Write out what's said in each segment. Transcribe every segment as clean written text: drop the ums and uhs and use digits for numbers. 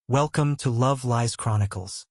Welcome to Love Lies Chronicles.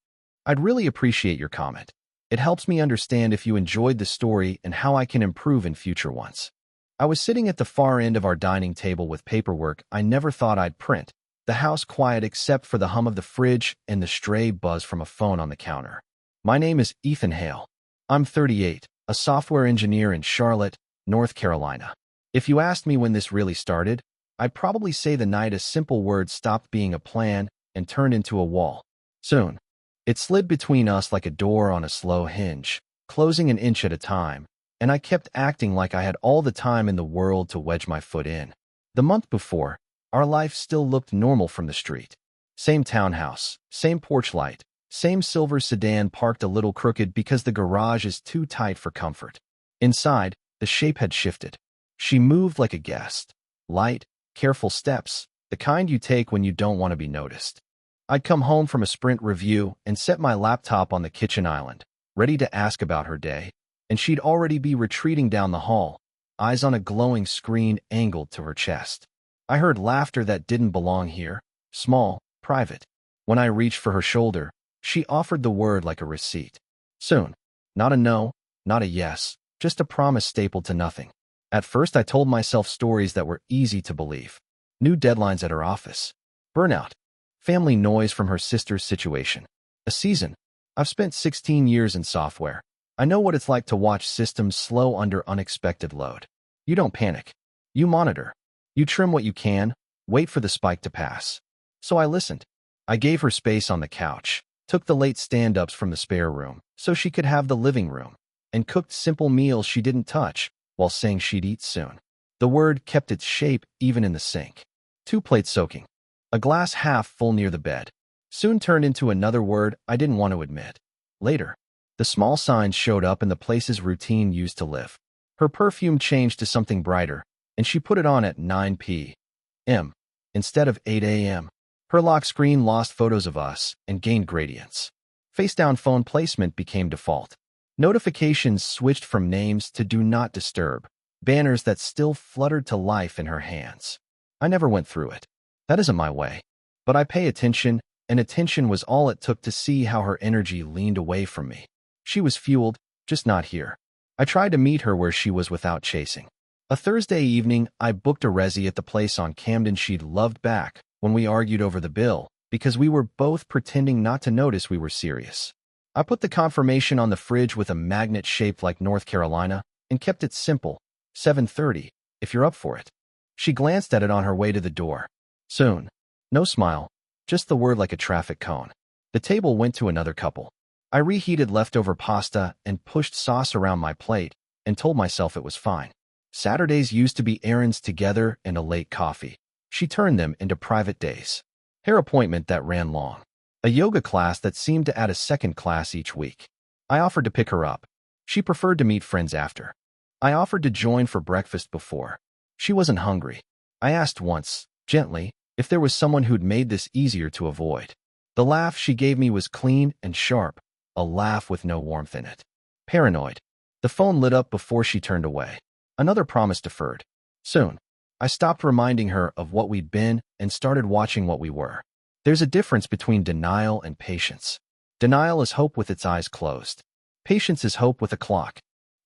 I'd really appreciate your comment. It helps me understand if you enjoyed the story and how I can improve in future ones. I was sitting at the far end of our dining table with paperwork I never thought I'd print, the house quiet except for the hum of the fridge and the stray buzz from a phone on the counter. My name is Ethan Hale. I'm 38, a software engineer in Charlotte, North Carolina. If you asked me when this really started, I'd probably say the night a simple word stopped being a plan and turned into a wall. Soon, it slid between us like a door on a slow hinge, closing an inch at a time, and I kept acting like I had all the time in the world to wedge my foot in. The month before, our life still looked normal from the street. Same townhouse, same porch light, same silver sedan parked a little crooked because the garage is too tight for comfort. Inside, the shape had shifted. She moved like a guest. Light, careful steps, the kind you take when you don't want to be noticed. I'd come home from a sprint review and set my laptop on the kitchen island, ready to ask about her day, and she'd already be retreating down the hall, eyes on a glowing screen angled to her chest. I heard laughter that didn't belong here, small, private. When I reached for her shoulder, she offered the word like a receipt. Soon. Not a no, not a yes, just a promise stapled to nothing. At first I told myself stories that were easy to believe. New deadlines at her office. Burnout. Family noise from her sister's situation. A season. I've spent 16 years in software. I know what it's like to watch systems slow under unexpected load. You don't panic. You monitor. You trim what you can, wait for the spike to pass. So I listened. I gave her space on the couch, took the late stand-ups from the spare room so she could have the living room, and cooked simple meals she didn't touch while saying she'd eat soon. The word kept its shape even in the sink. 2 plates soaking. A glass half full near the bed. Soon turned into another word I didn't want to admit. Later, the small signs showed up in the place's routine used to live. Her perfume changed to something brighter, and she put it on at 9 p.m. instead of 8 a.m. Her lock screen lost photos of us and gained gradients. Face-down phone placement became default. Notifications switched from names to Do Not Disturb, banners that still fluttered to life in her hands. I never went through it. That isn't my way. But I pay attention, and attention was all it took to see how her energy leaned away from me. She was fueled, just not here. I tried to meet her where she was without chasing. A Thursday evening, I booked a resi at the place on Camden she'd loved back when we argued over the bill because we were both pretending not to notice we were serious. I put the confirmation on the fridge with a magnet shaped like North Carolina and kept it simple, 7:30, if you're up for it. She glanced at it on her way to the door. Soon. No smile, just the word like a traffic cone. The table went to another couple. I reheated leftover pasta and pushed sauce around my plate and told myself it was fine. Saturdays used to be errands together and a late coffee. She turned them into private days. Hair appointment that ran long. A yoga class that seemed to add a second class each week. I offered to pick her up. She preferred to meet friends after. I offered to join for breakfast before. She wasn't hungry. I asked once, gently, if there was someone who'd made this easier to avoid. The laugh she gave me was clean and sharp, a laugh with no warmth in it. Paranoid. The phone lit up before she turned away. Another promise deferred. Soon. I stopped reminding her of what we'd been and started watching what we were. There's a difference between denial and patience. Denial is hope with its eyes closed. Patience is hope with a clock.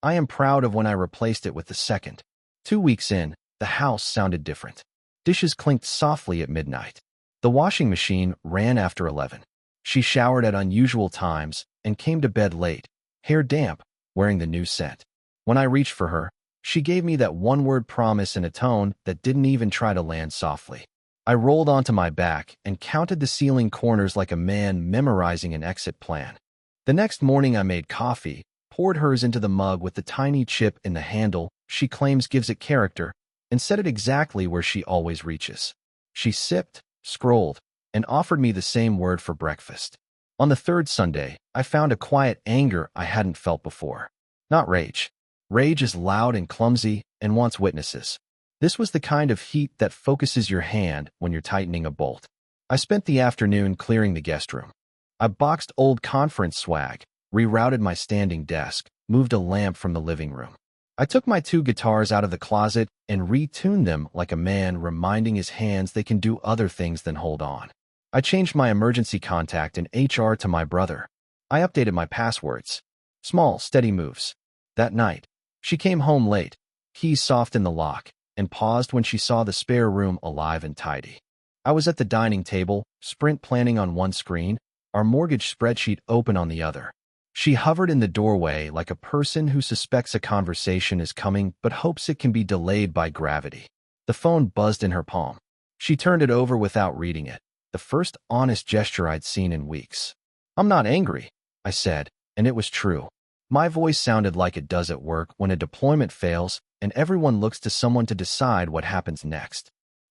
I am proud of when I replaced it with the second. 2 weeks in, the house sounded different. Dishes clinked softly at midnight. The washing machine ran after 11. She showered at unusual times and came to bed late, hair damp, wearing the new scent. When I reached for her, she gave me that one-word promise in a tone that didn't even try to land softly. I rolled onto my back and counted the ceiling corners like a man memorizing an exit plan. The next morning I made coffee, poured hers into the mug with the tiny chip in the handle she claims gives it character, and set it exactly where she always reaches. She sipped, scrolled, and offered me the same word for breakfast. On the third Sunday, I found a quiet anger I hadn't felt before. Not rage. Rage is loud and clumsy and wants witnesses. This was the kind of heat that focuses your hand when you're tightening a bolt. I spent the afternoon clearing the guest room. I boxed old conference swag, rerouted my standing desk, moved a lamp from the living room. I took my 2 guitars out of the closet and retuned them like a man reminding his hands they can do other things than hold on. I changed my emergency contact in HR to my brother. I updated my passwords. Small, steady moves. That night, she came home late, keys soft in the lock, and paused when she saw the spare room alive and tidy. I was at the dining table, sprint planning on one screen, our mortgage spreadsheet open on the other. She hovered in the doorway like a person who suspects a conversation is coming but hopes it can be delayed by gravity. The phone buzzed in her palm. She turned it over without reading it, the first honest gesture I'd seen in weeks. "I'm not angry," I said, and it was true. My voice sounded like it does at work when a deployment fails and everyone looks to someone to decide what happens next.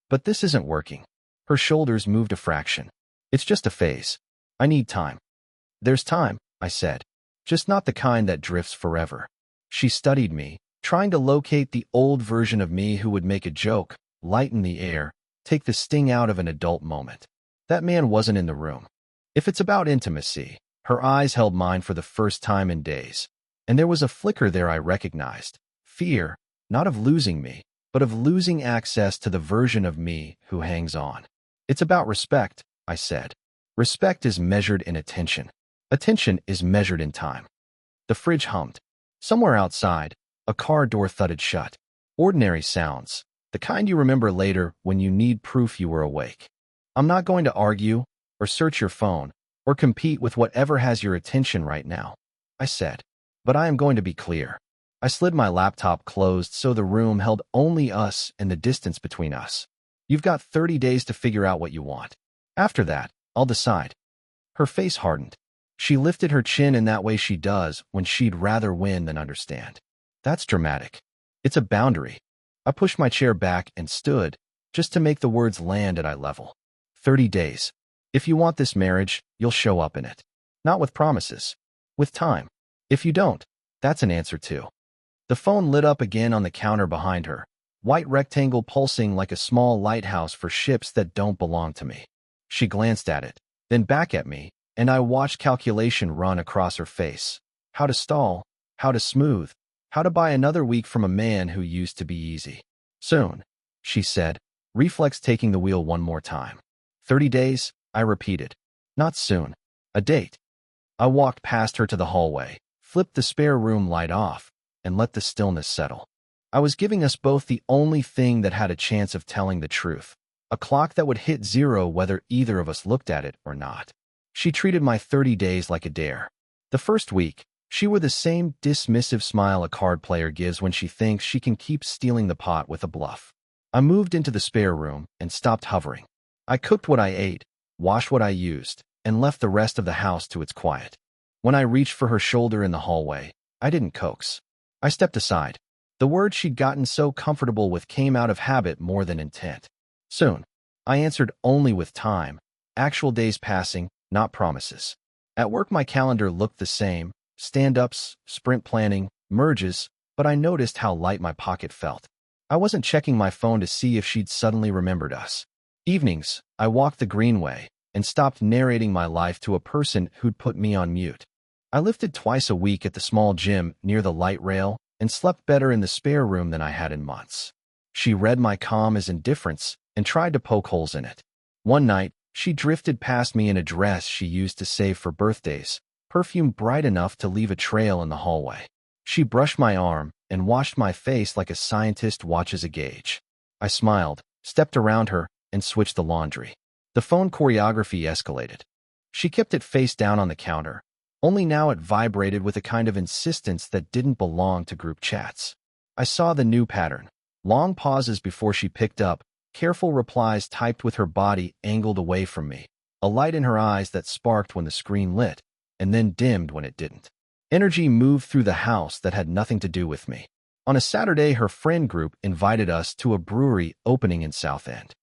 But this isn't working. Her shoulders moved a fraction. "It's just a phase. I need time." "There's time," I said. "Just not the kind that drifts forever." She studied me, trying to locate the old version of me who would make a joke, lighten the air, take the sting out of an adult moment. That man wasn't in the room. If it's about intimacy, her eyes held mine for the first time in days. And there was a flicker there I recognized. Fear, not of losing me, but of losing access to the version of me who hangs on. "It's about respect," I said. "Respect is measured in attention. Attention is measured in time." The fridge hummed. Somewhere outside, a car door thudded shut. Ordinary sounds, the kind you remember later when you need proof you were awake. "I'm not going to argue, or search your phone, or compete with whatever has your attention right now," I said. "But I am going to be clear." I slid my laptop closed so the room held only us and the distance between us. "You've got 30 days to figure out what you want. After that, I'll decide." Her face hardened. She lifted her chin in that way she does when she'd rather win than understand. "That's dramatic. It's a boundary." I pushed my chair back and stood, just to make the words land at eye level. 30 days. If you want this marriage, you'll show up in it. Not with promises. With time. If you don't, that's an answer too. The phone lit up again on the counter behind her, white rectangle pulsing like a small lighthouse for ships that don't belong to me. She glanced at it, then back at me, and I watched calculation run across her face. How to stall, how to smooth, how to buy another week from a man who used to be easy. "Soon," she said, reflex taking the wheel one more time. 30 days, I repeated. "Not soon. A date." I walked past her to the hallway, flipped the spare room light off, and let the stillness settle. I was giving us both the only thing that had a chance of telling the truth, a clock that would hit zero whether either of us looked at it or not. She treated my 30 days like a dare. The first week, she wore the same dismissive smile a card player gives when she thinks she can keep stealing the pot with a bluff. I moved into the spare room and stopped hovering. I cooked what I ate, washed what I used, and left the rest of the house to its quiet. When I reached for her shoulder in the hallway, I didn't coax. I stepped aside. The word she'd gotten so comfortable with came out of habit more than intent. "Soon." I answered only with time, actual days passing, not promises. At work my calendar looked the same, stand-ups, sprint planning, merges, but I noticed how light my pocket felt. I wasn't checking my phone to see if she'd suddenly remembered us. Evenings, I walked the greenway and stopped narrating my life to a person who'd put me on mute. I lifted twice a week at the small gym near the light rail and slept better in the spare room than I had in months. She read my calm as indifference and tried to poke holes in it. One night, she drifted past me in a dress she used to save for birthdays, perfume bright enough to leave a trail in the hallway. She brushed my arm and washed my face like a scientist watches a gauge. I smiled, stepped around her, and switched the laundry. The phone choreography escalated. She kept it face down on the counter, only now it vibrated with a kind of insistence that didn't belong to group chats. I saw the new pattern. Long pauses before she picked up, careful replies typed with her body angled away from me, a light in her eyes that sparked when the screen lit, and then dimmed when it didn't. Energy moved through the house that had nothing to do with me. On a Saturday, her friend group invited us to a brewery opening in South End.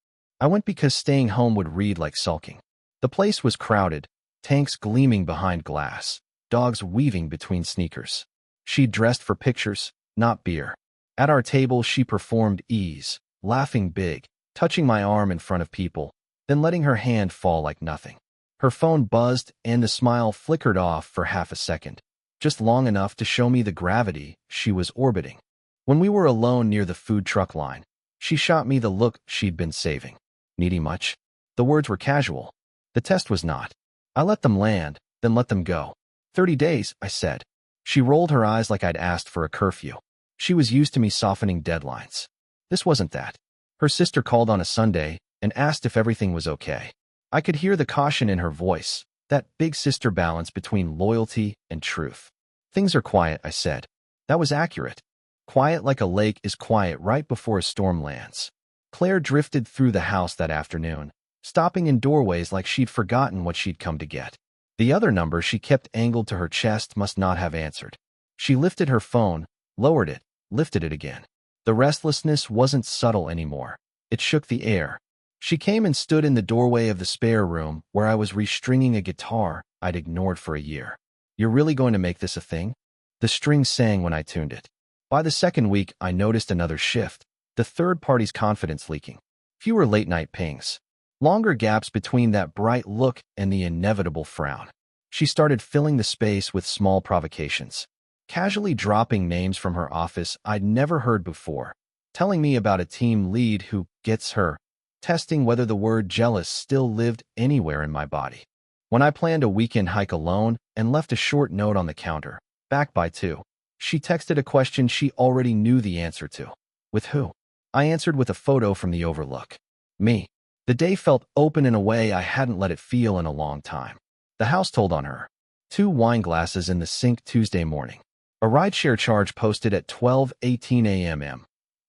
I went because staying home would read like sulking. The place was crowded, tanks gleaming behind glass, dogs weaving between sneakers. She dressed for pictures, not beer. At our table, she performed ease, laughing big, touching my arm in front of people, then letting her hand fall like nothing. Her phone buzzed and the smile flickered off for half a second, just long enough to show me the gravity she was orbiting. When we were alone near the food truck line, she shot me the look she'd been saving. "Needy much?" The words were casual. The test was not. I let them land, then let them go. 30 days, I said. She rolled her eyes like I'd asked for a curfew. She was used to me softening deadlines. This wasn't that. Her sister called on a Sunday and asked if everything was okay. I could hear the caution in her voice, that big sister balance between loyalty and truth. Things are quiet, I said. That was accurate. Quiet like a lake is quiet right before a storm lands. Claire drifted through the house that afternoon, stopping in doorways like she'd forgotten what she'd come to get. The other number she kept angled to her chest must not have answered. She lifted her phone, lowered it, lifted it again. The restlessness wasn't subtle anymore. It shook the air. She came and stood in the doorway of the spare room where I was restringing a guitar I'd ignored for a year. You're really going to make this a thing? The strings sang when I tuned it. By the second week, I noticed another shift, the third party's confidence leaking. Fewer late-night pings. Longer gaps between that bright look and the inevitable frown. She started filling the space with small provocations, casually dropping names from her office I'd never heard before, telling me about a team lead who gets her, testing whether the word jealous still lived anywhere in my body. When I planned a weekend hike alone and left a short note on the counter, back by 2, she texted a question she already knew the answer to. With who? I answered with a photo from the overlook. Me. The day felt open in a way I hadn't let it feel in a long time. The house told on her. 2 wine glasses in the sink Tuesday morning. A rideshare charge posted at 12:18 a.m.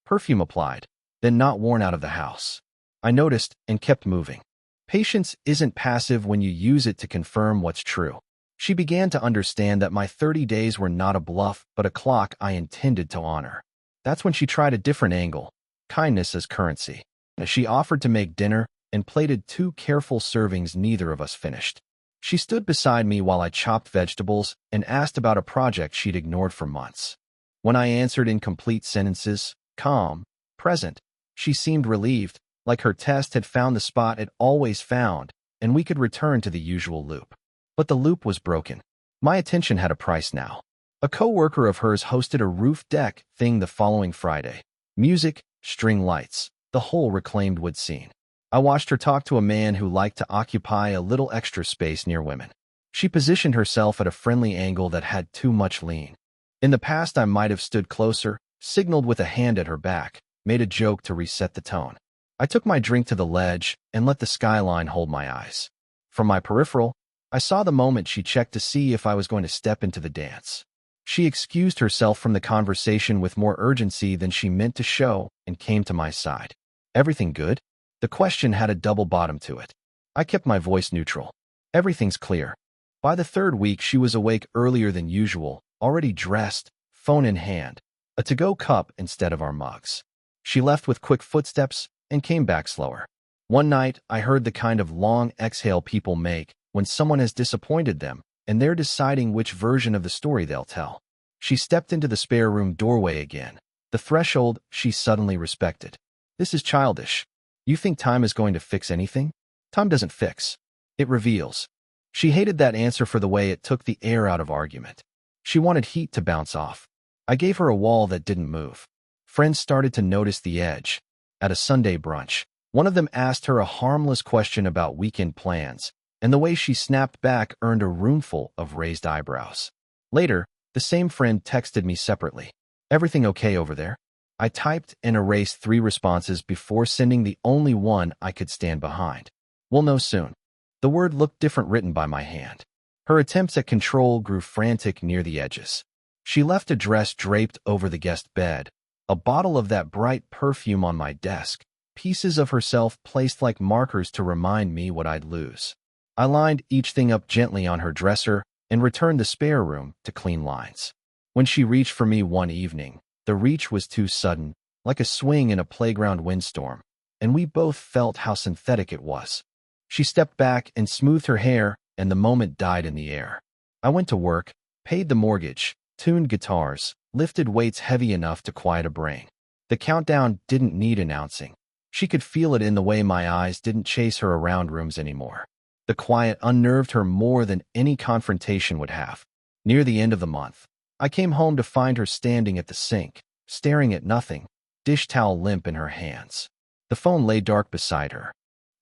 Perfume applied, then not worn out of the house. I noticed and kept moving. Patience isn't passive when you use it to confirm what's true. She began to understand that my 30 days were not a bluff, but a clock I intended to honor. That's when she tried a different angle, kindness as currency. She offered to make dinner and plated 2 careful servings neither of us finished. She stood beside me while I chopped vegetables and asked about a project she'd ignored for months. When I answered incomplete sentences, calm, present, she seemed relieved, like her test had found the spot it always found, and we could return to the usual loop. But the loop was broken. My attention had a price now. A coworker of hers hosted a roof deck thing the following Friday. Music, string lights, the whole reclaimed wood scene. I watched her talk to a man who liked to occupy a little extra space near women. She positioned herself at a friendly angle that had too much lean. In the past, I might have stood closer, signaled with a hand at her back, made a joke to reset the tone. I took my drink to the ledge and let the skyline hold my eyes. From my peripheral, I saw the moment she checked to see if I was going to step into the dance. She excused herself from the conversation with more urgency than she meant to show and came to my side. Everything good? The question had a double bottom to it. I kept my voice neutral. Everything's clear. By the 3rd week, she was awake earlier than usual, already dressed, phone in hand, a to-go cup instead of our mugs. She left with quick footsteps and came back slower. One night, I heard the kind of long exhale people make when someone has disappointed them and they're deciding which version of the story they'll tell. She stepped into the spare room doorway again, the threshold she suddenly respected. This is childish. You think time is going to fix anything? Time doesn't fix. It reveals. She hated that answer for the way it took the air out of argument. She wanted heat to bounce off. I gave her a wall that didn't move. Friends started to notice the edge. At a Sunday brunch, one of them asked her a harmless question about weekend plans, and the way she snapped back earned a roomful of raised eyebrows. Later, the same friend texted me separately. Everything okay over there? I typed and erased 3 responses before sending the only one I could stand behind. We'll know soon. The word looked different written by my hand. Her attempts at control grew frantic near the edges. She left a dress draped over the guest bed, a bottle of that bright perfume on my desk, pieces of herself placed like markers to remind me what I'd lose. I lined each thing up gently on her dresser and returned the spare room to clean lines. When she reached for me one evening, the reach was too sudden, like a swing in a playground windstorm, and we both felt how synthetic it was. She stepped back and smoothed her hair, and the moment died in the air. I went to work, paid the mortgage, tuned guitars, lifted weights heavy enough to quiet a brain. The countdown didn't need announcing. She could feel it in the way my eyes didn't chase her around rooms anymore. The quiet unnerved her more than any confrontation would have. Near the end of the month, I came home to find her standing at the sink, staring at nothing, dish towel limp in her hands. The phone lay dark beside her.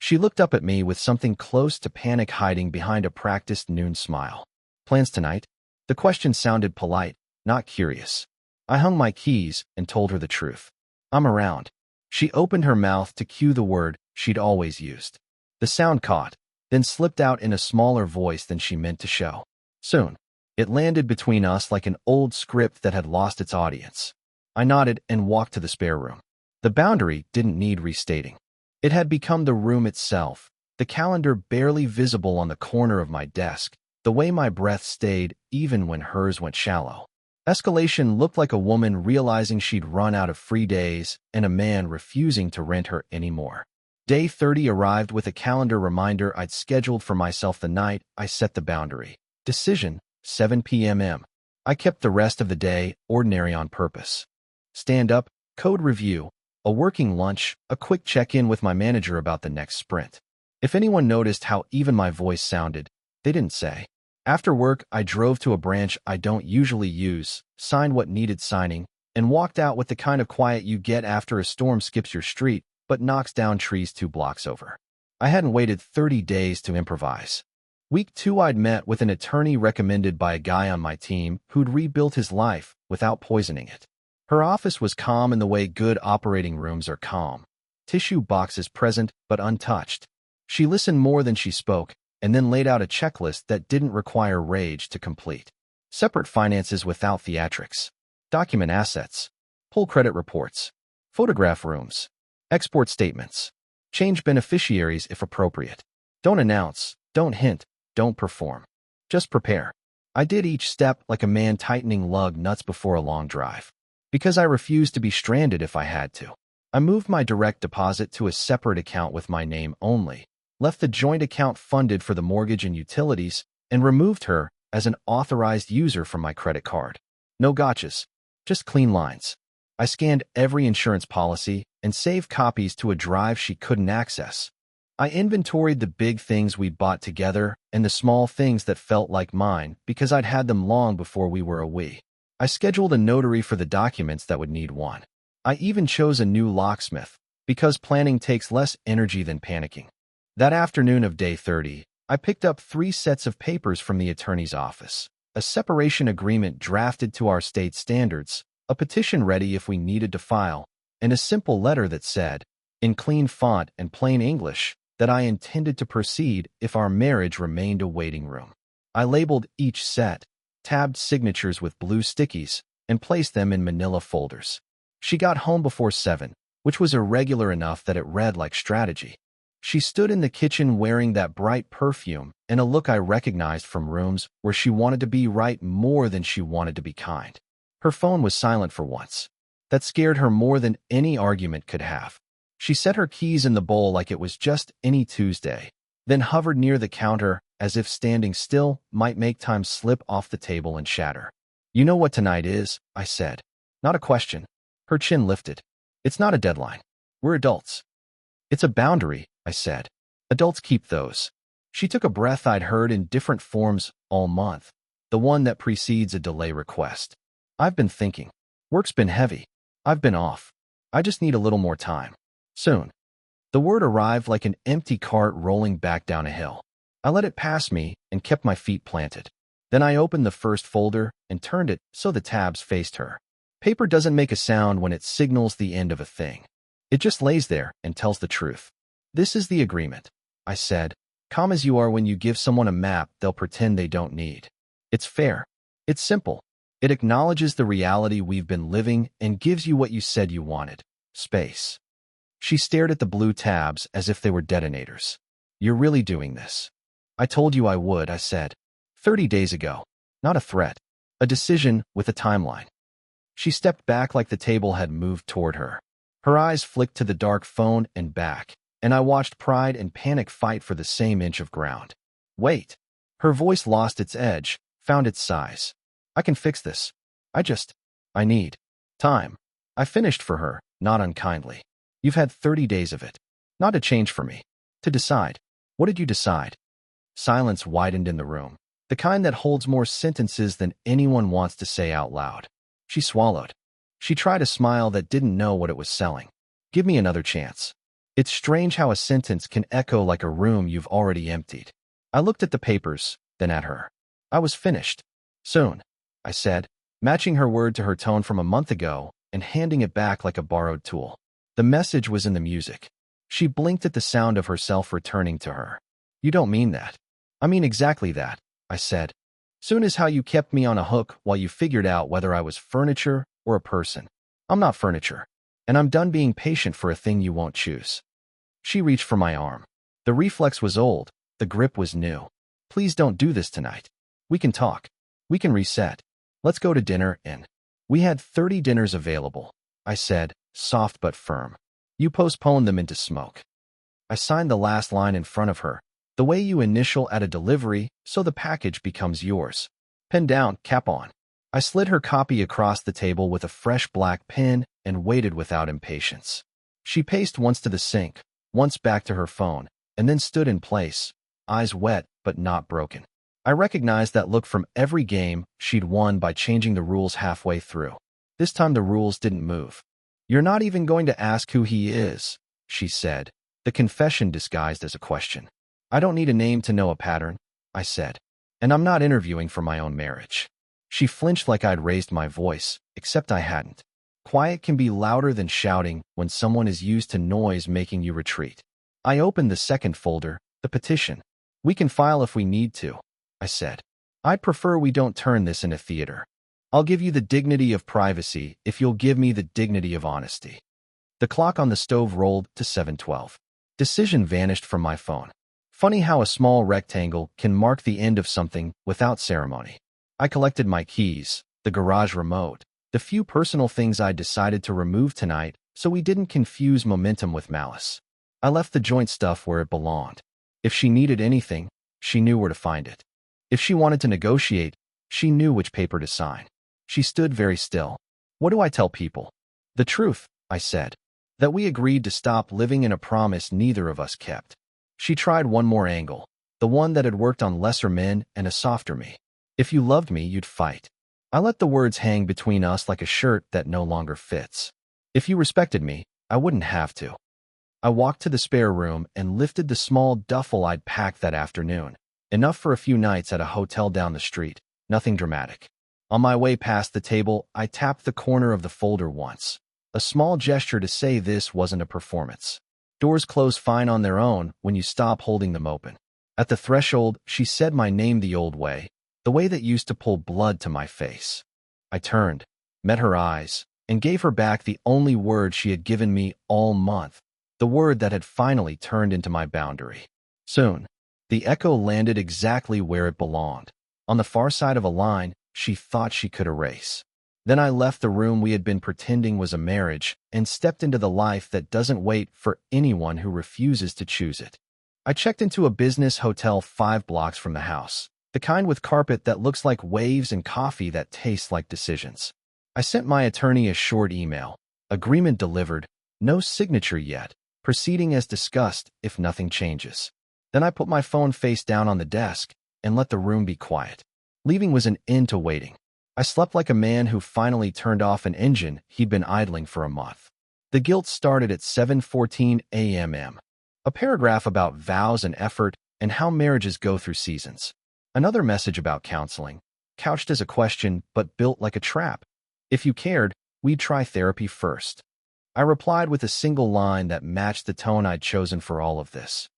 She looked up at me with something close to panic hiding behind a practiced noon smile. Plans tonight? The question sounded polite, not curious. I hung my keys and told her the truth. I'm around. She opened her mouth to cue the word she'd always used. The sound caught, then slipped out in a smaller voice than she meant to show. Soon. It landed between us like an old script that had lost its audience. I nodded and walked to the spare room. The boundary didn't need restating. It had become the room itself, the calendar barely visible on the corner of my desk, the way my breath stayed even when hers went shallow. Escalation looked like a woman realizing she'd run out of free days and a man refusing to rent her anymore. Day 30 arrived with a calendar reminder I'd scheduled for myself the night I set the boundary. Decision, 7 p.m. I kept the rest of the day ordinary on purpose. Stand-up, code review, a working lunch, a quick check-in with my manager about the next sprint. If anyone noticed how even my voice sounded, they didn't say. After work, I drove to a branch I don't usually use, signed what needed signing, and walked out with the kind of quiet you get after a storm skips your street but knocks down trees 2 blocks over. I hadn't waited 30 days to improvise. Week 2, I'd met with an attorney recommended by a guy on my team who'd rebuilt his life without poisoning it. Her office was calm in the way good operating rooms are calm. Tissue boxes present but untouched. She listened more than she spoke, and then laid out a checklist that didn't require rage to complete. Separate finances without theatrics. Document assets. Pull credit reports. Photograph rooms. Export statements. Change beneficiaries if appropriate. Don't announce, don't hint, don't perform. Just prepare. I did each step like a man tightening lug nuts before a long drive. Because I refused to be stranded if I had to. I moved my direct deposit to a separate account with my name only, left the joint account funded for the mortgage and utilities, and removed her as an authorized user from my credit card. No gotchas, just clean lines. I scanned every insurance policy and saved copies to a drive she couldn't access. I inventoried the big things we'd bought together and the small things that felt like mine because I'd had them long before we were a we. I scheduled a notary for the documents that would need one. I even chose a new locksmith, because planning takes less energy than panicking. That afternoon of day 30, I picked up 3 sets of papers from the attorney's office, a separation agreement drafted to our state standards, a petition ready if we needed to file, and a simple letter that said, in clean font and plain English, that I intended to proceed if our marriage remained a waiting room. I labeled each set, tabbed signatures with blue stickies, and placed them in manila folders. She got home before 7, which was irregular enough that it read like strategy. She stood in the kitchen wearing that bright perfume and a look I recognized from rooms where she wanted to be right more than she wanted to be kind. Her phone was silent for once. That scared her more than any argument could have. She set her keys in the bowl like it was just any Tuesday, then hovered near the counter as if standing still might make time slip off the table and shatter. You know what tonight is, I said. Not a question. Her chin lifted. It's not a deadline. We're adults. It's a boundary, I said. Adults keep those. She took a breath I'd heard in different forms all month, the one that precedes a delay request. I've been thinking. Work's been heavy. I've been off. I just need a little more time. Soon. The word arrived like an empty cart rolling back down a hill. I let it pass me and kept my feet planted. Then I opened the first folder and turned it so the tabs faced her. Paper doesn't make a sound when it signals the end of a thing. It just lays there and tells the truth. This is the agreement, I said. Calm as you are when you give someone a map they'll pretend they don't need. It's fair. It's simple. It acknowledges the reality we've been living and gives you what you said you wanted. Space. She stared at the blue tabs as if they were detonators. You're really doing this. I told you I would, I said. 30 days ago. Not a threat. A decision with a timeline. She stepped back like the table had moved toward her. Her eyes flicked to the dark phone and back, and I watched pride and panic fight for the same inch of ground. Wait. Her voice lost its edge, found its size. I can fix this. I need time. I finished for her, not unkindly. You've had 30 days of it. Not to change for me. To decide. What did you decide? Silence widened in the room, the kind that holds more sentences than anyone wants to say out loud. She swallowed. She tried a smile that didn't know what it was selling. Give me another chance. It's strange how a sentence can echo like a room you've already emptied. I looked at the papers, then at her. I was finished. Soon, I said, matching her word to her tone from a month ago and handing it back like a borrowed tool. The message was in the music. She blinked at the sound of herself returning to her. You don't mean that. I mean exactly that, I said. Soon as how you kept me on a hook while you figured out whether I was furniture or a person. I'm not furniture, and I'm done being patient for a thing you won't choose. She reached for my arm. The reflex was old, the grip was new. Please don't do this tonight. We can talk. We can reset. Let's go to dinner and... We had 30 dinners available, I said, soft but firm. You postponed them into smoke. I signed the last line in front of her, the way you initial at a delivery so the package becomes yours. Pen down, cap on. I slid her copy across the table with a fresh black pen and waited without impatience. She paced once to the sink, once back to her phone, and then stood in place, eyes wet but not broken. I recognized that look from every game she'd won by changing the rules halfway through. This time the rules didn't move. You're not even going to ask who he is, she said, the confession disguised as a question. I don't need a name to know a pattern, I said, and I'm not interviewing for my own marriage. She flinched like I'd raised my voice, except I hadn't. Quiet can be louder than shouting when someone is used to noise making you retreat. I opened the second folder, the petition. We can file if we need to, I said. I'd prefer we don't turn this into theater. I'll give you the dignity of privacy if you'll give me the dignity of honesty. The clock on the stove rolled to 7:12. Decision vanished from my phone. Funny how a small rectangle can mark the end of something without ceremony. I collected my keys, the garage remote, the few personal things I decided to remove tonight so we didn't confuse momentum with malice. I left the joint stuff where it belonged. If she needed anything, she knew where to find it. If she wanted to negotiate, she knew which paper to sign. She stood very still. What do I tell people? The truth, I said. That we agreed to stop living in a promise neither of us kept. She tried one more angle, the one that had worked on lesser men and a softer me. If you loved me, you'd fight. I let the words hang between us like a shirt that no longer fits. If you respected me, I wouldn't have to. I walked to the spare room and lifted the small duffel I'd packed that afternoon. Enough for a few nights at a hotel down the street, nothing dramatic. On my way past the table, I tapped the corner of the folder once. A small gesture to say this wasn't a performance. Doors close fine on their own when you stop holding them open. At the threshold, she said my name the old way, the way that used to pull blood to my face. I turned, met her eyes, and gave her back the only word she had given me all month, the word that had finally turned into my boundary. Soon, the echo landed exactly where it belonged, on the far side of a line she thought she could erase. Then I left the room we had been pretending was a marriage and stepped into the life that doesn't wait for anyone who refuses to choose it. I checked into a business hotel 5 blocks from the house, the kind with carpet that looks like waves and coffee that tastes like decisions. I sent my attorney a short email. Agreement delivered, no signature yet, proceeding as discussed if nothing changes. Then I put my phone face down on the desk and let the room be quiet. Leaving was an end to waiting. I slept like a man who finally turned off an engine he'd been idling for a month. The guilt started at 7:14 a.m. A paragraph about vows and effort and how marriages go through seasons. Another message about counseling, couched as a question but built like a trap. If you cared, we'd try therapy first. I replied with a single line that matched the tone I'd chosen for all of this.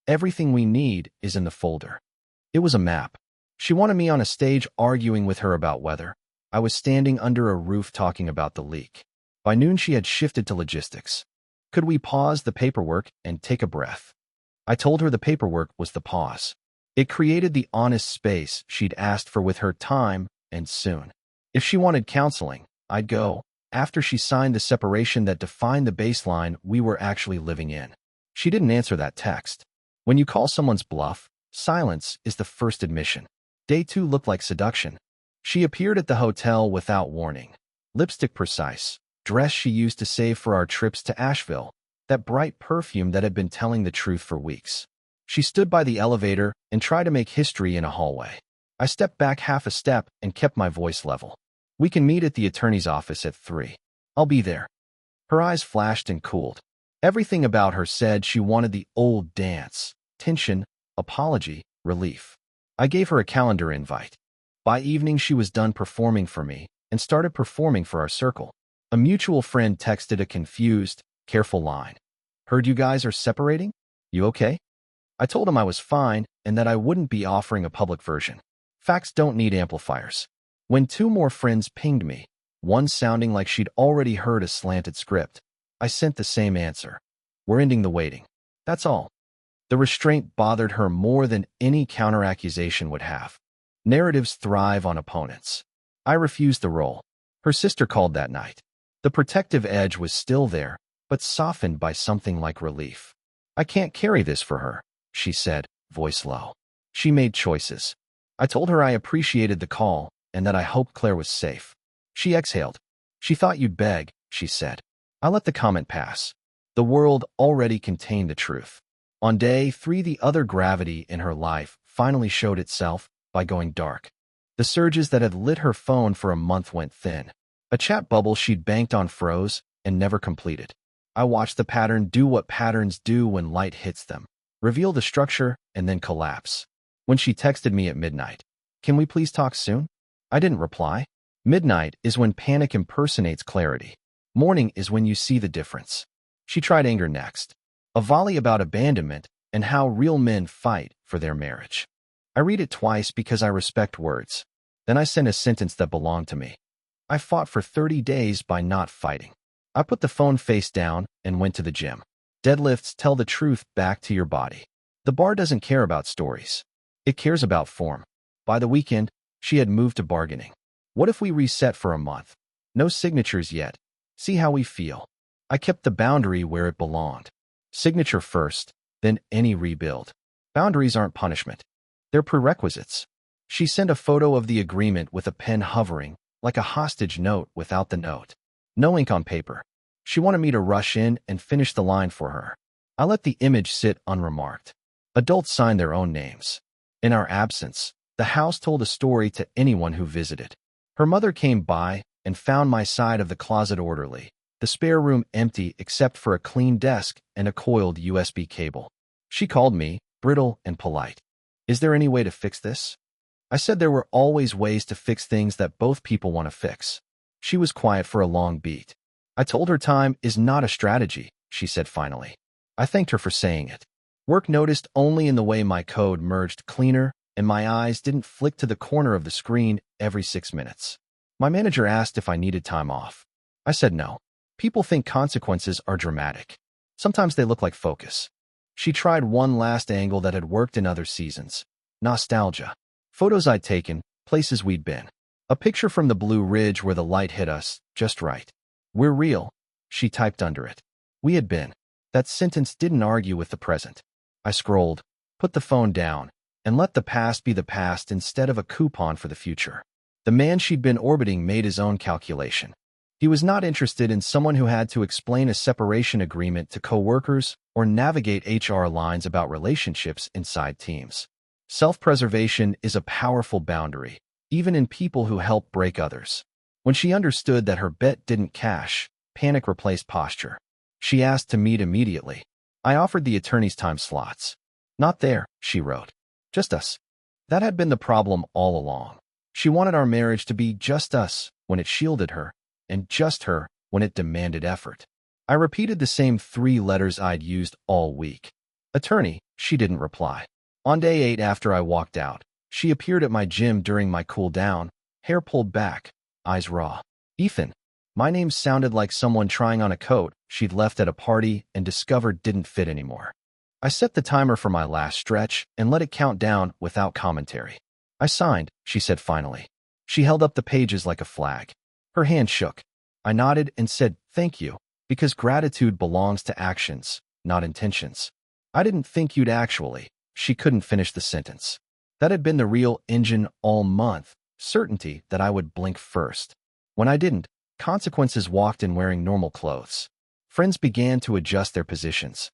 Everything we need is in the folder. It was a map. She wanted me on a stage arguing with her about weather. I was standing under a roof talking about the leak. By noon she had shifted to logistics. Could we pause the paperwork and take a breath? I told her the paperwork was the pause. It created the honest space she'd asked for with her time and soon. If she wanted counseling, I'd go, after she signed the separation that defined the baseline we were actually living in. She didn't answer that text. When you call someone's bluff, silence is the first admission. Day 2 looked like seduction. She appeared at the hotel without warning. Lipstick precise, dress she used to save for our trips to Asheville, that bright perfume that had been telling the truth for weeks. She stood by the elevator and tried to make history in a hallway. I stepped back half a step and kept my voice level. We can meet at the attorney's office at 3. I'll be there. Her eyes flashed and cooled. Everything about her said she wanted the old dance, tension, apology, relief. I gave her a calendar invite. By evening, she was done performing for me and started performing for our circle. A mutual friend texted a confused, careful line. "Heard you guys are separating? You okay?" I told him I was fine and that I wouldn't be offering a public version. Facts don't need amplifiers. When two more friends pinged me, one sounding like she'd already heard a slanted script, I sent the same answer. "We're ending the waiting. That's all." The restraint bothered her more than any counteraccusation would have. Narratives thrive on opponents. I refused the role. Her sister called that night. The protective edge was still there, but softened by something like relief. "I can't carry this for her," she said, voice low. She made choices. I told her I appreciated the call and that I hoped Claire was safe. She exhaled. "She thought you'd beg," she said. I let the comment pass. The world already contained the truth. On day 3, the other gravity in her life finally showed itself by going dark. The surges that had lit her phone for a month went thin. A chat bubble she'd banked on froze and never completed. I watched the pattern do what patterns do when light hits them. Reveal the structure and then collapse. When she texted me at midnight, "Can we please talk soon?" I didn't reply. Midnight is when panic impersonates clarity. Morning is when you see the difference. She tried anger next. A volley about abandonment and how real men fight for their marriage. I read it twice because I respect words. Then I sent a sentence that belonged to me. "I fought for 30 days by not fighting." I put the phone face down and went to the gym. Deadlifts tell the truth back to your body. The bar doesn't care about stories. It cares about form. By the weekend, she had moved to bargaining. "What if we reset for a month? No signatures yet. See how we feel." I kept the boundary where it belonged. Signature first, then any rebuild. Boundaries aren't punishment. They're prerequisites. She sent a photo of the agreement with a pen hovering, like a hostage note without the note. No ink on paper. She wanted me to rush in and finish the line for her. I let the image sit unremarked. Adults sign their own names. In our absence, the house told a story to anyone who visited. Her mother came by and found my side of the closet orderly, the spare room empty except for a clean desk and a coiled USB cable. She called me, brittle and polite. "Is there any way to fix this?" I said there were always ways to fix things that both people want to fix. She was quiet for a long beat. I told her time is not a strategy, she said finally. I thanked her for saying it. Work noticed only in the way my code merged cleaner and my eyes didn't flick to the corner of the screen every 6 minutes. My manager asked if I needed time off. I said no. People think consequences are dramatic. Sometimes they look like focus. She tried one last angle that had worked in other seasons. Nostalgia. Photos I'd taken, places we'd been. A picture from the Blue Ridge where the light hit us, just right. "We're real," she typed under it. We had been. That sentence didn't argue with the present. I scrolled, put the phone down, and let the past be the past instead of a coupon for the future. The man she'd been orbiting made his own calculation. He was not interested in someone who had to explain a separation agreement to coworkers or navigate HR lines about relationships inside teams. Self-preservation is a powerful boundary, even in people who help break others. When she understood that her bet didn't cash, panic replaced posture. She asked to meet immediately. I offered the attorney's time slots. "Not there," she wrote. "Just us." That had been the problem all along. She wanted our marriage to be just us when it shielded her, and just her when it demanded effort. I repeated the same 3 letters I'd used all week. "Attorney," she didn't reply. On day 8 after I walked out, she appeared at my gym during my cool down, hair pulled back, eyes raw. "Ethan." My name sounded like someone trying on a coat she'd left at a party and discovered didn't fit anymore. I set the timer for my last stretch and let it count down without commentary. "I signed," she said finally. She held up the pages like a flag. Her hand shook. I nodded and said, "Thank you," because gratitude belongs to actions, not intentions. "I didn't think you'd actually." She couldn't finish the sentence. That had been the real engine all month, certainty that I would blink first. When I didn't, consequences walked in wearing normal clothes. Friends began to adjust their positions.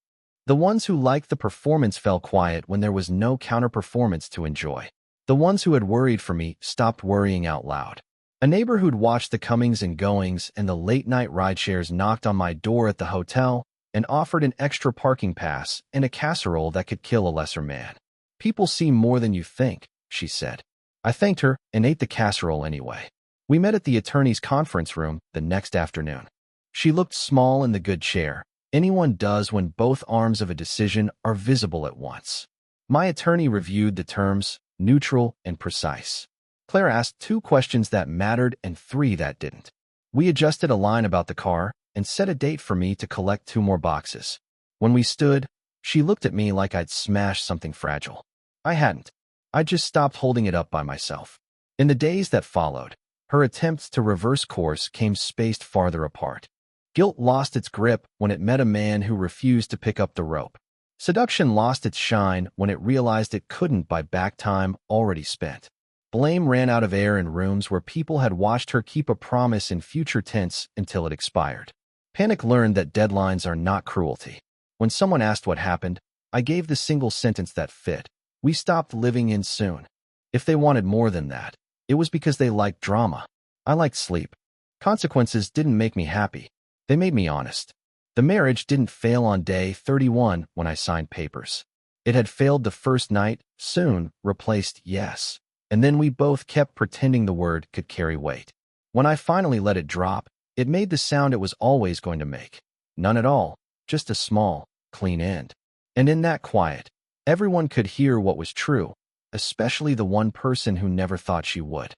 The ones who liked the performance fell quiet when there was no counter-performance to enjoy. The ones who had worried for me stopped worrying out loud. A neighbor who'd watched the comings and goings and the late-night rideshares knocked on my door at the hotel and offered an extra parking pass and a casserole that could kill a lesser man. "People see more than you think," she said. I thanked her and ate the casserole anyway. We met at the attorney's conference room the next afternoon. She looked small in the good chair. Anyone does when both arms of a decision are visible at once. My attorney reviewed the terms, neutral and precise. Claire asked 2 questions that mattered and 3 that didn't. We adjusted a line about the car and set a date for me to collect 2 more boxes. When we stood, she looked at me like I'd smashed something fragile. I hadn't. I just stopped holding it up by myself. In the days that followed, her attempts to reverse course came spaced farther apart. Guilt lost its grip when it met a man who refused to pick up the rope. Seduction lost its shine when it realized it couldn't buy back time already spent. Blame ran out of air in rooms where people had watched her keep a promise in future tense until it expired. Panic learned that deadlines are not cruelty. When someone asked what happened, I gave the single sentence that fit. We stopped living in soon. If they wanted more than that, it was because they liked drama. I liked sleep. Consequences didn't make me happy. They made me honest. The marriage didn't fail on day 31 when I signed papers. It had failed the first night, soon replaced yes. And then we both kept pretending the word could carry weight. When I finally let it drop, it made the sound it was always going to make. None at all, just a small, clean end. And in that quiet, everyone could hear what was true, especially the one person who never thought she would.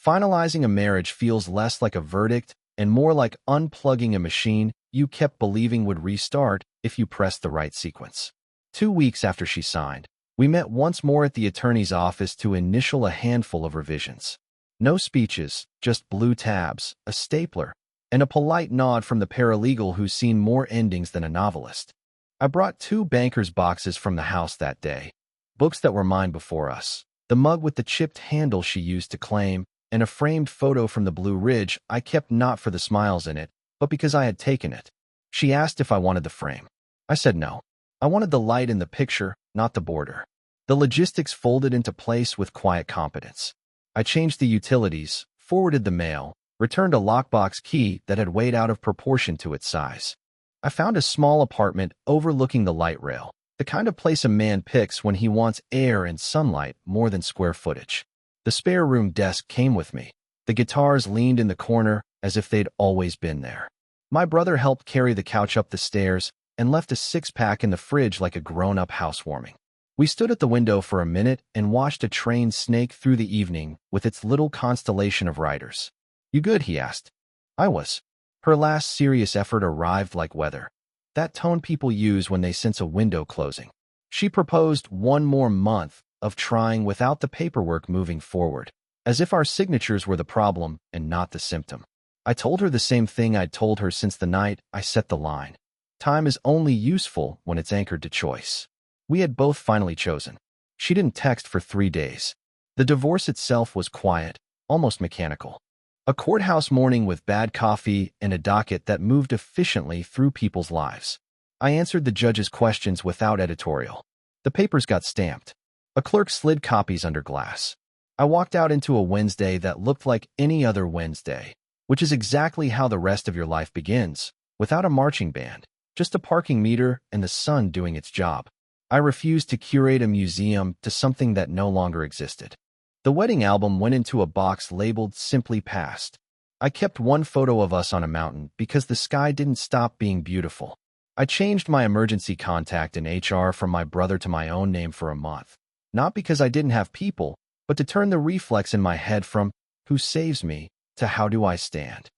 Finalizing a marriage feels less like a verdict and more like unplugging a machine you kept believing would restart if you pressed the right sequence. 2 weeks after she signed, we met once more at the attorney's office to initial a handful of revisions. No speeches, just blue tabs, a stapler, and a polite nod from the paralegal who's seen more endings than a novelist. I brought 2 banker's boxes from the house that day, books that were mine before us, the mug with the chipped handle she used to claim, and a framed photo from the Blue Ridge I kept not for the smiles in it, but because I had taken it. She asked if I wanted the frame. I said no. I wanted the light in the picture, not the border. The logistics folded into place with quiet competence. I changed the utilities, forwarded the mail, returned a lockbox key that had weighed out of proportion to its size. I found a small apartment overlooking the light rail, the kind of place a man picks when he wants air and sunlight more than square footage. The spare room desk came with me. The guitars leaned in the corner as if they'd always been there. My brother helped carry the couch up the stairs and left a 6-pack in the fridge like a grown-up housewarming. We stood at the window for a minute and watched a train snake through the evening with its little constellation of riders. "You good?" he asked. I was. Her last serious effort arrived like weather. That tone people use when they sense a window closing. She proposed 1 more month of trying without the paperwork moving forward, as if our signatures were the problem and not the symptom. I told her the same thing I'd told her since the night I set the line. Time is only useful when it's anchored to choice. We had both finally chosen. She didn't text for 3 days. The divorce itself was quiet, almost mechanical. A courthouse morning with bad coffee and a docket that moved efficiently through people's lives. I answered the judge's questions without editorial. The papers got stamped. A clerk slid copies under glass. I walked out into a Wednesday that looked like any other Wednesday, which is exactly how the rest of your life begins, without a marching band, just a parking meter and the sun doing its job. I refused to curate a museum to something that no longer existed. The wedding album went into a box labeled Simply Past. I kept 1 photo of us on a mountain because the sky didn't stop being beautiful. I changed my emergency contact in HR from my brother to my own name for a month. Not because I didn't have people, but to turn the reflex in my head from "who saves me" to "how do I stand?"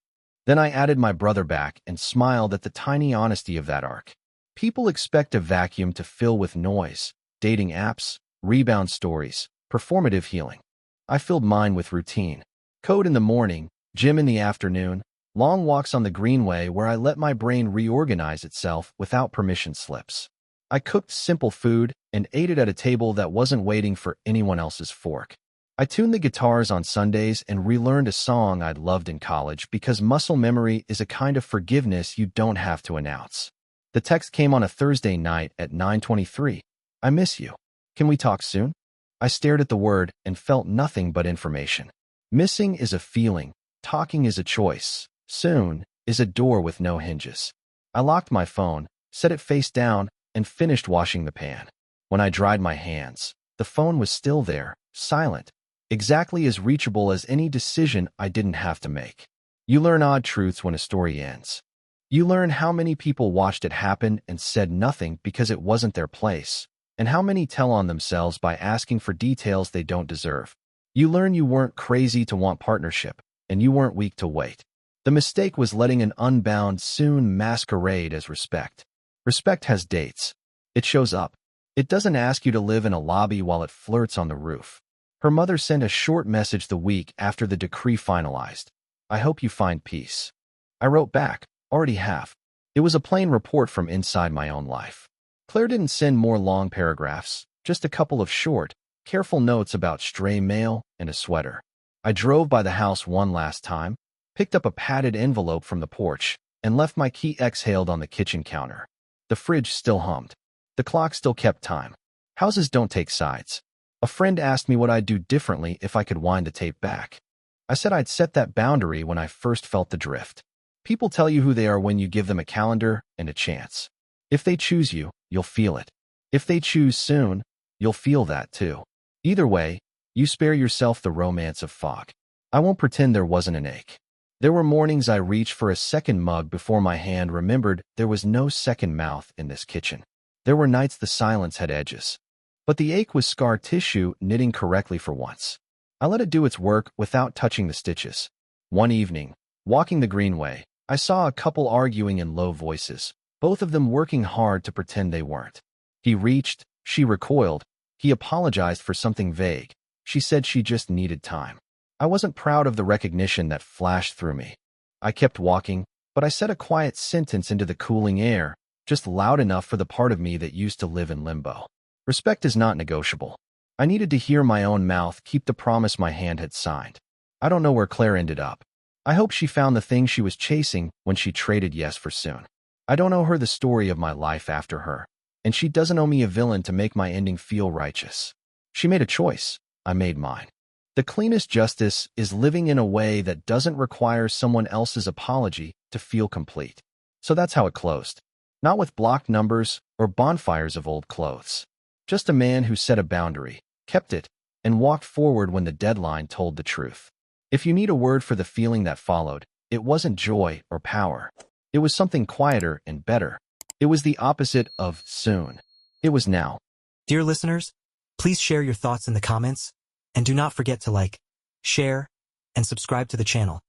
Then I added my brother back and smiled at the tiny honesty of that arc. People expect a vacuum to fill with noise, dating apps, rebound stories, performative healing. I filled mine with routine. Code in the morning, gym in the afternoon, long walks on the greenway where I let my brain reorganize itself without permission slips. I cooked simple food and ate it at a table that wasn't waiting for anyone else's fork. I tuned the guitars on Sundays and relearned a song I'd loved in college because muscle memory is a kind of forgiveness you don't have to announce. The text came on a Thursday night at 9:23. "I miss you. Can we talk soon?" I stared at the word and felt nothing but information. Missing is a feeling. Talking is a choice. Soon is a door with no hinges. I locked my phone, set it face down, and finished washing the pan. When I dried my hands, the phone was still there, silent, exactly as reachable as any decision I didn't have to make. You learn odd truths when a story ends. You learn how many people watched it happen and said nothing because it wasn't their place, and how many tell on themselves by asking for details they don't deserve. You learn you weren't crazy to want partnership, and you weren't weak to wait. The mistake was letting an unbound soon masquerade as respect. Respect has dates. It shows up. It doesn't ask you to live in a lobby while it flirts on the roof. Her mother sent a short message the week after the decree finalized. I hope you find peace. I wrote back, already have. It was a plain report from inside my own life. Claire didn't send more long paragraphs, just a couple of short, careful notes about stray mail and a sweater. I drove by the house one last time, picked up a padded envelope from the porch, and left my key exhaled on the kitchen counter. The fridge still hummed. The clock still kept time. Houses don't take sides. A friend asked me what I'd do differently if I could wind the tape back. I said I'd set that boundary when I first felt the drift. People tell you who they are when you give them a calendar and a chance. If they choose you, you'll feel it. If they choose soon, you'll feel that too. Either way, you spare yourself the romance of fog. I won't pretend there wasn't an ache. There were mornings I reached for a second mug before my hand remembered there was no second mouth in this kitchen. There were nights the silence had edges. But the ache was scar tissue knitting correctly for once. I let it do its work without touching the stitches. One evening, walking the greenway, I saw a couple arguing in low voices, both of them working hard to pretend they weren't. He reached, she recoiled. He apologized for something vague. She said she just needed time. I wasn't proud of the recognition that flashed through me. I kept walking, but I said a quiet sentence into the cooling air, just loud enough for the part of me that used to live in limbo. Respect is not negotiable. I needed to hear my own mouth keep the promise my hand had signed. I don't know where Claire ended up. I hope she found the thing she was chasing when she traded yes for soon. I don't owe her the story of my life after her, and she doesn't owe me a villain to make my ending feel righteous. She made a choice. I made mine. The cleanest justice is living in a way that doesn't require someone else's apology to feel complete. So that's how it closed. Not with blocked numbers or bonfires of old clothes. Just a man who set a boundary, kept it, and walked forward when the deadline told the truth. If you need a word for the feeling that followed, it wasn't joy or power. It was something quieter and better. It was the opposite of soon. It was now. Dear listeners, please share your thoughts in the comments, and do not forget to like, share, and subscribe to the channel.